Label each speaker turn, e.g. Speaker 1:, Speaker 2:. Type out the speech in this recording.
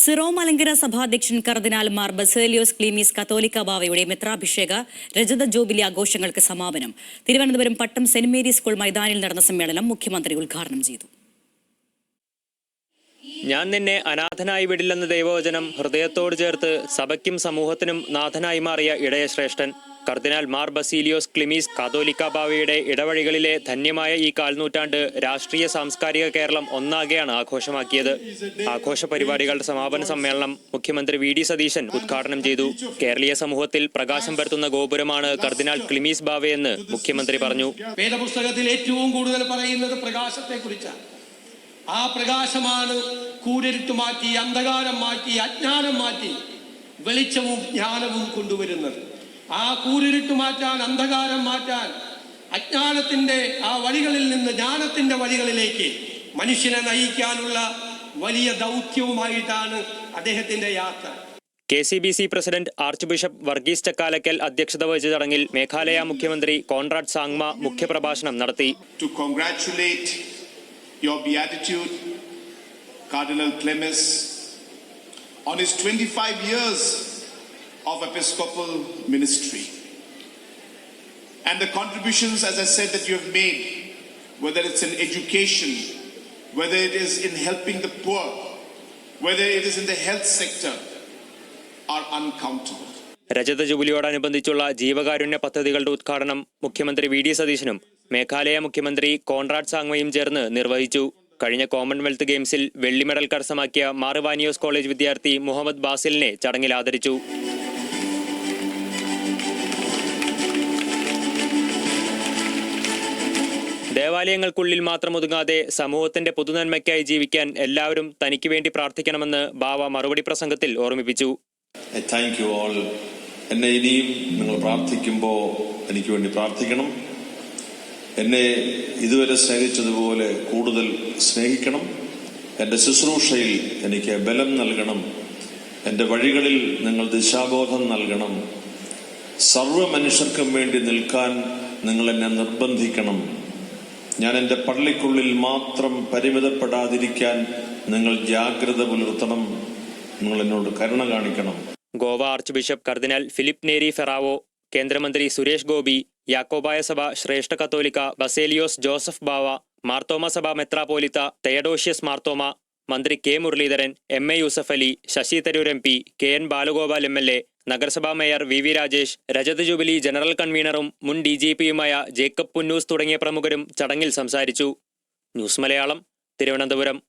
Speaker 1: Syro Malankara സഭാധ്യക്ഷൻ കർദിനാൾ മാർ ബസേലിയോസ് ക്ലീമീസ് കത്തോലിക്ക ബാവയുടെ മെത്രാഭിഷേക രജത jubilee ആഘോഷങ്ങൾക്ക് സമാപനം. തിരുവനന്തപുരം പട്ടം സെന്റ് മേരീസ് സ്കൂൾ മൈതാനിൽ നടന്ന സമ്മേളനം മുഖ്യമന്ത്രി ഉദ്ഘാടനം ചെയ്തു.
Speaker 2: ഞാൻ നിന്നെ അനാഥനായി വിടില്ലെന്ന ദൈവവചനം ഹൃദയത്തോട് ചേർത്ത് സഭയ്ക്കും സമൂഹത്തിനും നാഥനായി മാറിയ ഇടയശ്രേഷ്ഠൻ കർദിനാൾ മാർ ബസീലിയോസ് ക്ലിമീസ് കാതോലിക്ക ബാവയുടെ ഇടവഴികളിലെ ധന്യമായ ഈ കാൽനൂറ്റാണ്ട് രാഷ്ട്രീയ സാംസ്കാരിക കേരളം ഒന്നാകെയാണ് ആഘോഷമാക്കിയത്. ആഘോഷ പരിപാടികളുടെ സമാപന സമ്മേളനം മുഖ്യമന്ത്രി വി ഡി സതീശൻ ഉദ്ഘാടനം ചെയ്തു. കേരളീയ സമൂഹത്തിൽ പ്രകാശം പരത്തുന്ന ഗോപുരമാണ് കർദിനാൾ ക്ലിമീസ് ബാവയെന്ന് മുഖ്യമന്ത്രി പറഞ്ഞു.
Speaker 3: വേദപുസ്തകത്തിൽ ഏറ്റവും കൂടുതൽ പറയുന്നത് പ്രകാശത്തെക്കുറിച്ചാണ്. ആ പ്രകാശമാണ് കൂരിരുട്ട് മാറ്റി, അന്ധകാരം മാറ്റി, അജ്ഞാനം മാറ്റി വെളിച്ചവും ജ്ഞാനവും കൊണ്ടുവരുന്നത്. ആ കൂരിരുട്ട് മാറ്റാൻ, അന്ധകാരം മാറ്റാൻ, അജ്ഞാനത്തിന്റെ ആ വഴികളിൽ നിന്ന് ജ്ഞാനത്തിന്റെ വഴികളിലേക്ക് മനുഷ്യനെ നയിക്കാനുള്ള വലിയ ദൗത്യവുമായിട്ടാണ് അദ്ദേഹത്തിന്റെ യാത്ര.
Speaker 2: KCBC president arch bishop Varghese Chakkalakkal അധ്യക്ഷത വഹിച്ച ചടങ്ങിൽ മേഘാലയ മുഖ്യമന്ത്രി കോൺറാഡ് സാങ്മ മുഖ്യപ്രഭാഷണം നടത്തി.
Speaker 4: Your Beatitude, Cardinal Clemens, on his 25 years of episcopal ministry and the contributions, as I said, that you have made, whether it's in education, whether it is in helping the poor, whether it is in the health sector, are uncountable.
Speaker 2: രജത ജൂബിലിയോടനുബന്ധിച്ചുള്ള ജീവകാരുണ്യ പദ്ധതികളുടെ ഉദ്ഘാടനം മുഖ്യമന്ത്രി V D സതീശനും മേഘാലയ മുഖ്യമന്ത്രി Conrad സാങ്മയും ചേർന്ന് നിർവഹിച്ചു. കഴിഞ്ഞ കോമൺവെൽത്ത് ഗെയിംസിൽ വെള്ളി മെഡൽ കരസ്ഥമാക്കിയ മാർ വാനിയോസ് കോളേജ് വിദ്യാർത്ഥി മുഹമ്മദ് ബാസിലിനെ ചടങ്ങിൽ ആദരിച്ചു. ദേവാലയങ്ങൾക്കുള്ളിൽ മാത്രം ഒതുങ്ങാതെ സമൂഹത്തിന്റെ പൊതുനന്മയ്ക്കായി ജീവിക്കാൻ എല്ലാവരും തനിക്ക് വേണ്ടി പ്രാർത്ഥിക്കണമെന്ന് ബാവ മറുപടി പ്രസംഗത്തിൽ ഓർമ്മിപ്പിച്ചു.
Speaker 5: എന്നെ ഇനിയും നിങ്ങൾ പ്രാർത്ഥിക്കുമ്പോൾ എനിക്ക് വേണ്ടി പ്രാർത്ഥിക്കണം. എന്നെ ഇതുവരെ സ്നേഹിച്ചതുപോലെ കൂടുതൽ സ്നേഹിക്കണം. എൻ്റെ ശുശ്രൂഷയിൽ എനിക്ക് ബലം നൽകണം. എൻ്റെ വഴികളിൽ നിങ്ങൾ ദിശാബോധം നൽകണം. സർവ്വ മനുഷ്യർക്കും വേണ്ടി നിൽക്കാൻ നിങ്ങൾ എന്നെ നിർബന്ധിക്കണം. ഞാൻ എൻ്റെ പള്ളിക്കുള്ളിൽ മാത്രം പരിമിതപ്പെടാതിരിക്കാൻ നിങ്ങൾ ജാഗ്രത പുലർത്തണം. നിങ്ങൾ എന്നോട് കരുണ കാണിക്കണം.
Speaker 2: ഗോവ ആർച്ച് ബിഷപ്പ് കർദിനാൾ ഫിലിപ്പ് നേരി ഫെറാവോ, കേന്ദ്രമന്ത്രി സുരേഷ് ഗോപി, യാക്കോബായ സഭ ശ്രേഷ്ഠ കത്തോലിക്ക ബസേലിയോസ് ജോസഫ് ബാവ, മാർത്തോമ സഭ മെത്രാപോലിത്ത തെയഡോഷ്യസ് മാർത്തോമ, മന്ത്രി K Muraleedharan, MA Yusuff Ali, Shashi Tharoor MP, KN Balagopal MLA, നഗരസഭാ മേയർ VV രാജേഷ്, രജത ജൂബിലി ജനറൽ കൺവീനറും മുൻ DGPയുമായ ജേക്കബ് പുന്നൂസ് തുടങ്ങിയ പ്രമുഖരും ചടങ്ങിൽ സംസാരിച്ചു. ന്യൂസ് മലയാളം, തിരുവനന്തപുരം.